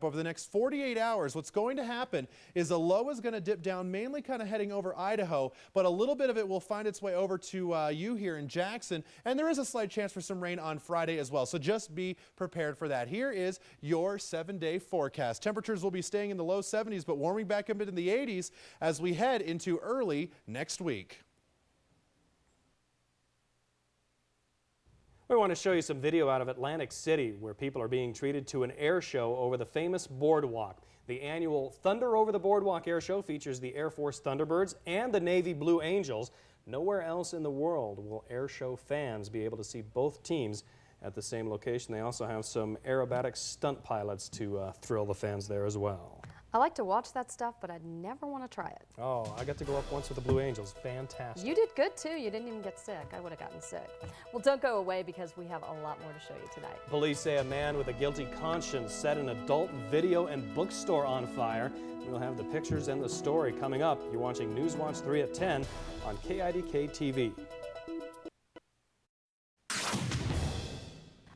Over the next 48 hours, what's going to happen is the low is going to dip down, mainly kind of heading over Idaho, but a little bit of it will find its way over to you here in Jackson, and there is a slight chance for some rain on Friday as well, so just be prepared for that. Here is your 7-day forecast. Temperatures will be staying in the low 70s, but warming back up into the 80s as we head into early next week. We want to show you some video out of Atlantic City where people are being treated to an air show over the famous boardwalk. The annual Thunder Over the Boardwalk air show features the Air Force Thunderbirds and the Navy Blue Angels. Nowhere else in the world will air show fans be able to see both teams at the same location. They also have some aerobatic stunt pilots to thrill the fans there as well. I like to watch that stuff, but I'd never want to try it. Oh, I got to go up once with the Blue Angels. Fantastic. You did good, too. You didn't even get sick. I would have gotten sick. Well, don't go away because we have a lot more to show you tonight. Police say a man with a guilty conscience set an adult video and bookstore on fire. We'll have the pictures and the story coming up. You're watching Newswatch 3 at 10 on KIDK TV.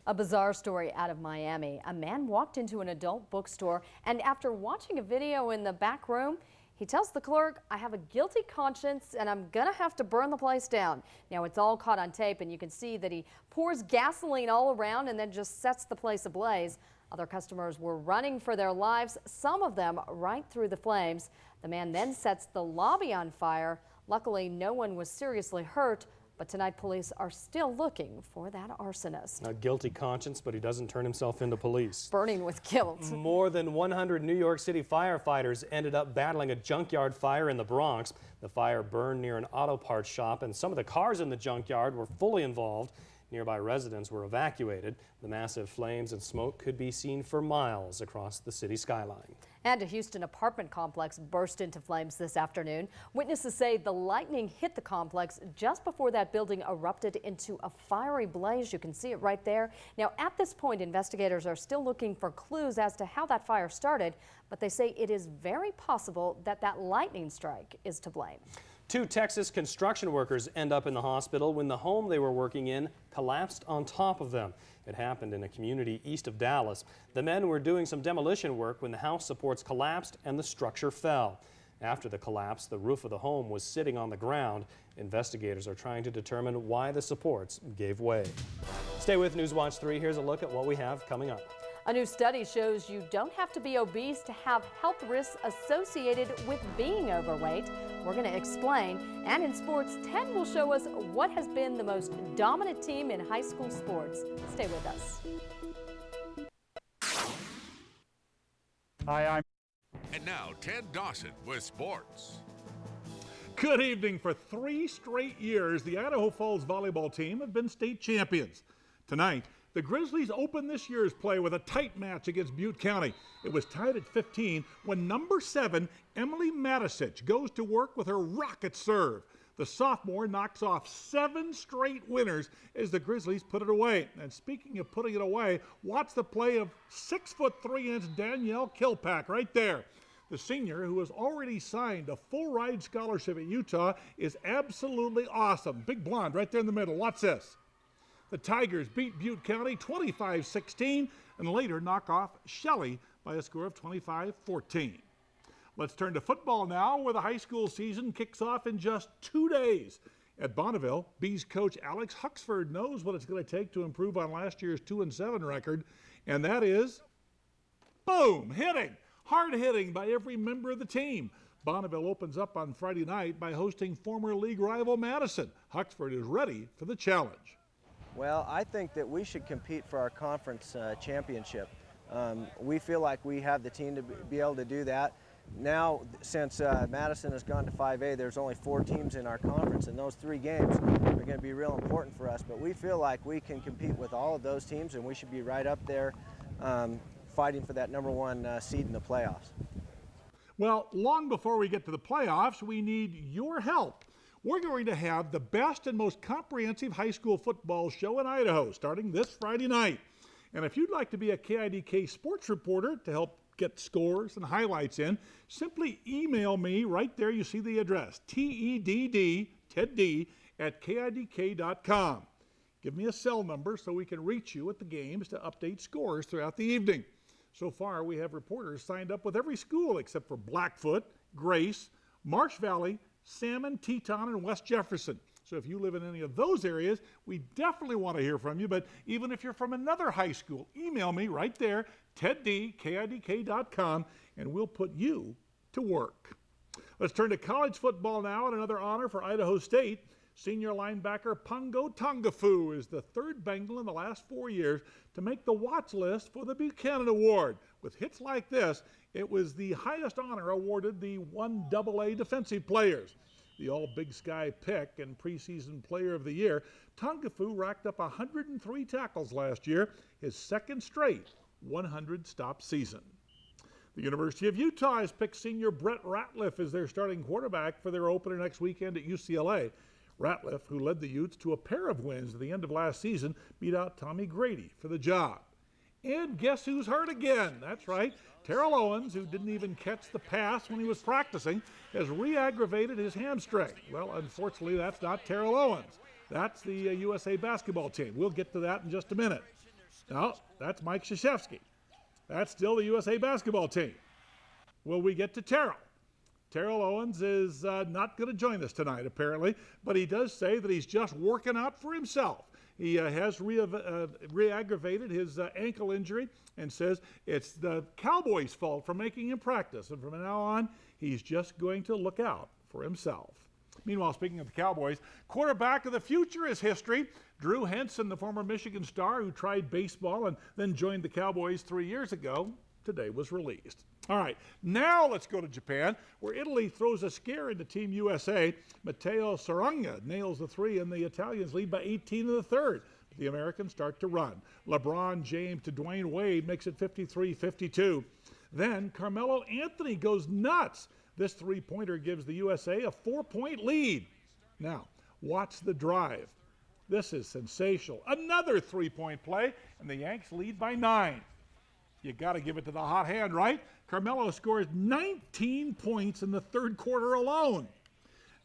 A bizarre story out of Miami. A man walked into an adult bookstore and after watching a video in the back room, he tells the clerk, "I have a guilty conscience and I'm gonna have to burn the place down." Now it's all caught on tape and you can see that he pours gasoline all around and then just sets the place ablaze. Other customers were running for their lives, some of them right through the flames. The man then sets the lobby on fire. Luckily, no one was seriously hurt. But tonight, police are still looking for that arsonist. A guilty conscience, but he doesn't turn himself into police. Burning with guilt. More than 100 New York City firefighters ended up battling a junkyard fire in the Bronx. The fire burned near an auto parts shop, and some of the cars in the junkyard were fully involved. Nearby residents were evacuated. The massive flames and smoke could be seen for miles across the city skyline. And a Houston apartment complex burst into flames this afternoon. Witnesses say the lightning hit the complex just before that building erupted into a fiery blaze. You can see it right there. Now, at this point, investigators are still looking for clues as to how that fire started, but they say it is very possible that that lightning strike is to blame. 2 Texas construction workers end up in the hospital when the home they were working in collapsed on top of them. It happened in a community east of Dallas. The men were doing some demolition work when the house supports collapsed and the structure fell. After the collapse, the roof of the home was sitting on the ground. Investigators are trying to determine why the supports gave way. Stay with Newswatch 3. Here's a look at what we have coming up. A new study shows you don't have to be obese to have health risks associated with being overweight. We're going to explain. And in sports, 10 will show us what has been the most dominant team in high school sports. Stay with us. Hi, And now, Ted Dawson with sports. Good evening. For 3 straight years, the Idaho Falls volleyball team have been state champions. Tonight, the Grizzlies opened this year's play with a tight match against Butte County. It was tied at 15 when number 7, Emily Matisich, goes to work with her rocket serve. The sophomore knocks off 7 straight winners as the Grizzlies put it away. And speaking of putting it away, watch the play of 6'3" Danielle Kilpack right there. The senior, who has already signed a full-ride scholarship at Utah, is absolutely awesome. Big blonde right there in the middle. Watch this. The Tigers beat Butte County 25-16 and later knock off Shelley by a score of 25-14. Let's turn to football now, where the high school season kicks off in just 2 days. At Bonneville, Bees coach Alex Huxford knows what it's going to take to improve on last year's 2-7 record, and that is, boom, hitting. Hard hitting by every member of the team. Bonneville opens up on Friday night by hosting former league rival Madison. Huxford is ready for the challenge. Well, I think that we should compete for our conference championship. We feel like we have the team to be able to do that. Now, since Madison has gone to 5A, there's only 4 teams in our conference, and those 3 games are going to be real important for us. But we feel like we can compete with all of those teams, and we should be right up there fighting for that number 1 seed in the playoffs. Well, long before we get to the playoffs, we need your help. We're going to have the best and most comprehensive high school football show in Idaho starting this Friday night. And if you'd like to be a KIDK sports reporter to help get scores and highlights in, simply email me right there. You see the address, TEDD, Ted D, at KIDK.com. Give me a cell number so we can reach you at the games to update scores throughout the evening. So far, we have reporters signed up with every school except for Blackfoot, Grace, Marsh Valley, Salmon, Teton, and West Jefferson. So if you live in any of those areas, we definitely want to hear from you. But even if you're from another high school, email me right there, teddkidk.com, and we'll put you to work. Let's turn to college football now, and another honor for Idaho State. Senior linebacker Pungo Tongafu is the third Bengal in the last 4 years to make the watch list for the Buchanan Award. With hits like this, it was the highest honor awarded the 1AA defensive players. The All-Big Sky pick and preseason player of the year, Tongafu racked up 103 tackles last year, his second straight 100-stop season. The University of Utah has picked senior Brett Ratliff as their starting quarterback for their opener next weekend at UCLA. Ratliff, who led the Utes to a pair of wins at the end of last season, beat out Tommy Grady for the job. And guess who's hurt again? That's right. Terrell Owens, who didn't even catch the pass when he was practicing, has re-aggravated his hamstring. Well, unfortunately, that's not Terrell Owens. That's the USA basketball team. We'll get to that in just a minute. No, that's Mike Krzyzewski. That's still the USA basketball team. Will we get to Terrell? Terrell Owens is not going to join us tonight, apparently, but he does say that he's just working out for himself. He has re-aggravated his ankle injury and says it's the Cowboys' fault for making him practice. And from now on, he's just going to look out for himself. Meanwhile, speaking of the Cowboys, quarterback of the future is history. Drew Henson, the former Michigan star who tried baseball and then joined the Cowboys 3 years ago, today was released. All right, now let's go to Japan, where Italy throws a scare into Team USA. Matteo Saranga nails the three, and the Italians lead by 18 in the third. But the Americans start to run. LeBron James to Dwayne Wade makes it 53-52. Then Carmelo Anthony goes nuts. This three-pointer gives the USA a 4-point lead. Now, watch the drive. This is sensational. Another three-point play, and the Yanks lead by 9. You got to give it to the hot hand, right? Carmelo scores 19 points in the third quarter alone.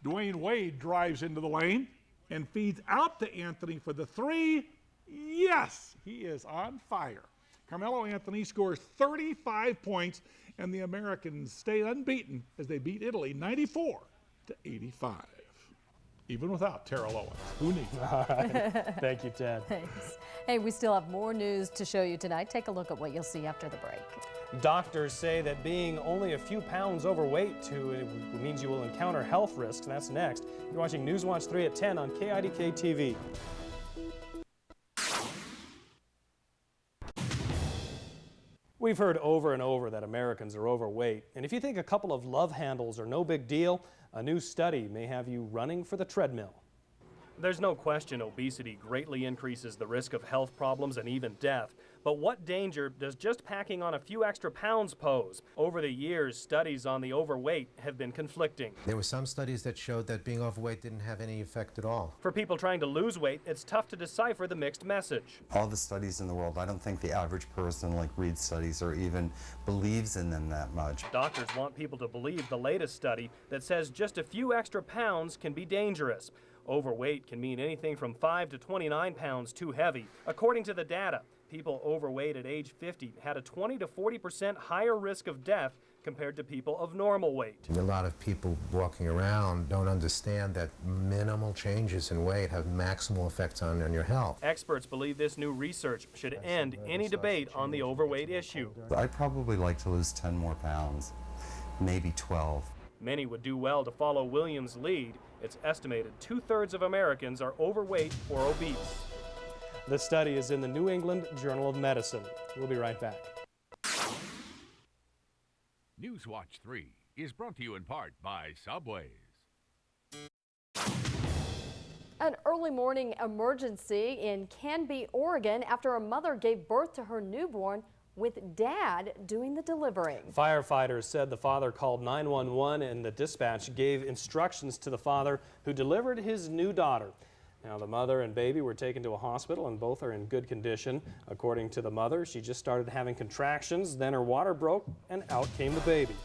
Dwayne Wade drives into the lane and feeds out to Anthony for the three. Yes, he is on fire. Carmelo Anthony scores 35 points, and the Americans stay unbeaten as they beat Italy 94-85. Even without Terrell Owens. Who needs it? All right. Thank you, Ted. Thanks. Hey, we still have more news to show you tonight. Take a look at what you'll see after the break. Doctors say that being only a few pounds overweight means you will encounter health risks. That's next. You're watching Newswatch 3 at 10 on KIDK TV. We've heard over and over that Americans are overweight, and if you think a couple of love handles are no big deal, a new study may have you running for the treadmill. There's no question obesity greatly increases the risk of health problems and even death. But what danger does just packing on a few extra pounds pose? Over the years, studies on the overweight have been conflicting. There were some studies that showed that being overweight didn't have any effect at all. For people trying to lose weight, it's tough to decipher the mixed message. All the studies in the world, I don't think the average person reads studies or even believes in them that much. Doctors want people to believe the latest study that says just a few extra pounds can be dangerous. Overweight can mean anything from 5 to 29 pounds too heavy. According to the data, people overweight at age 50 had a 20 to 40% higher risk of death compared to people of normal weight. A lot of people walking around don't understand that minimal changes in weight have maximal effects on your health. Experts believe this new research should end any debate on the overweight issue. I'd probably like to lose 10 more pounds, maybe 12. Many would do well to follow Williams' lead. It's estimated 2/3 of Americans are overweight or obese. This study is in the New England Journal of Medicine. We'll be right back. Newswatch 3 is brought to you in part by Subways. An early morning emergency in Canby, Oregon, after a mother gave birth to her newborn with dad doing the delivering. Firefighters said the father called 911 and the dispatch gave instructions to the father who delivered his new daughter. Now, the mother and baby were taken to a hospital and both are in good condition. According to the mother, she just started having contractions, then her water broke and out came the baby.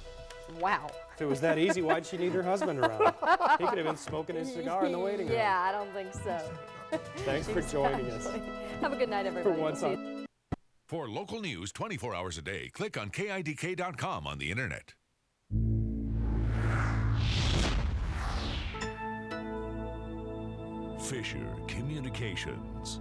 Wow. If it was that easy, why'd she need her husband around? He could have been smoking his cigar in the waiting room. Yeah, I don't think so. Thanks for joining us. Have a good night, everybody. For once on For local news 24 hours a day, click on KIDK.com on the internet. Fisher Communications.